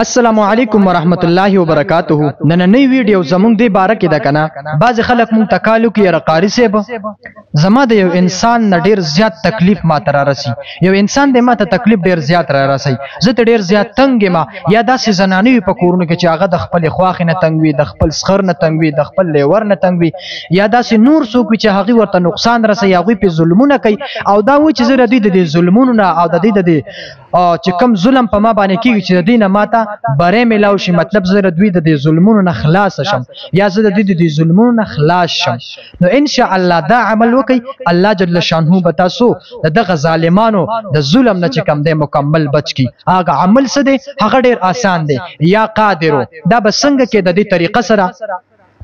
السلام علیکم ورحمت الله وبرکاتہ. نننی ویډیو زموږ دی باره کې ده کنه. بعض خلک مونږ تکالو کې یاره قاری صاحب زما د یو انسان نه ډیر زیات تکلیف ما ته را رسي. یو انسان د ما ته تکلیف ډیر زیات را رسي. زه ته ډیر زیات تنګ یم. یا داسې زنانې وي په کورونو کې چې هغه د خپل خواښې نه تنګ وي، د خپل سخر نه تنګ وي، د خپل لیور نه تنګ وي، یا داسې نور څوک وي چې هغوی ورته نقصان رسوي، هغوی پې ظلمونه کوي. او دا وایي چې زه د دوی د دې ظلمونو نه او د دوی د دې چې کوم ظلم په ما باندې کېږي چې د دوی نه ما ته بری میلاو شي، مطلب زه د دوی د دې ظلمونو نه خلاص شم یا زه د دوی د دې ظلمونو نه خلاص شم. نو انشاءالله دا عمل وکئ، الله جل شانه به تاسو د دغه ظالمانو د ظلم نه چې کوم دی مکمل بچ کی. هغه عمل څه دی؟ هغه ډیر آسان دی. یا قادرو دا به څنګه کې د دې طریقه سره؟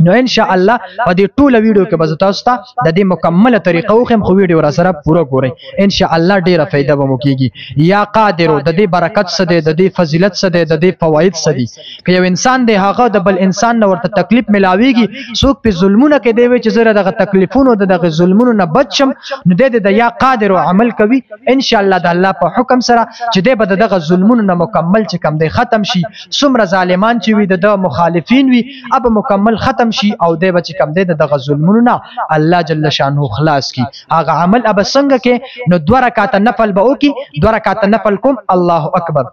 نو ان شاء الله په دې ټوله ویډیو کې به تاسو ته د دې مکمله طریقه وخم، خو ویډیو را سره پوره ګورئ ان شاء الله ډیره فائدہ به مو کیږي. یا قادرو د دې برکت څه دی، د دې فضیلت څه دی، د دې فواید څه دي. که یو انسان دی هغه د بل انسان نه ورته تکلیف ملاويږي، څوک په ظلمونه کې دی وي چې زه دغه تکلیفونو دغه ظلمونو نه بچم، نو د یا قادرو عمل کوي ان شاء الله د الله په حکم سره چې دی به دغه ظلمونو نه مکمل چې کم دی ختم شي. څومره ظالمان چې وي د مخالفین وي اب مکمل ختم شي او دی بچ کم دی دغه ظلمونو نه الله جل شانه خلاص کی. هغه عمل اب څنګه کې؟ نو 2 رکعات نفل به وکي. 2 رکعات نفل کوم الله اکبر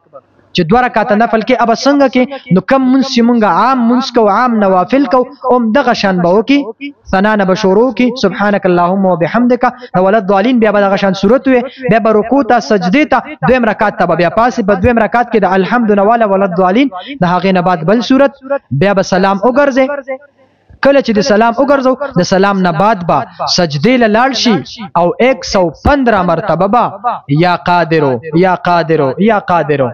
چې 2 رکعات نفل کې اب څنګه کې؟ نو کم منس مونږه عام منس کو، عام نوافل کو، اوم دغه شان به وکي. ثنا نه بشورو کې سبحانك اللهم وبحمدك ولا الضالين، بیا به دغه شان صورت وي، بیا به رکوع ته سجدي ته 2 رکعات ته بیا پاسې په 2 رکعات کې د الحمد لله ولا الضالين د هغه نه بعد بل صورت، بیا به سلام وګرځي. کله چې د سلام وګرځو د سلام نه بعد با سجدې لاړ شي او 115 مرتبه با یا قادرو یا قادرو یا قادرو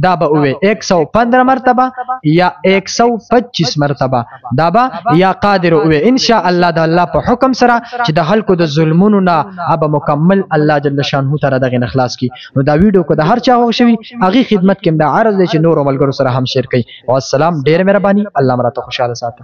دا به وي 115 مرتبه یا 125 مرتبه دا به یا قادرو وي ان شاء الله د الله په حکم سره چې د خلکو د ظلمونو نه اب مکمل الله جل شانه تعالی دغه اخلاص کی. نو دا ویډیو کو د هر چا خوشوي هغه خدمت کې دا عرض دی چې نور ملګرو سره هم شیر کړئ. والسلام، ډیر مهرباني، الله مرته خوشاله ساتي.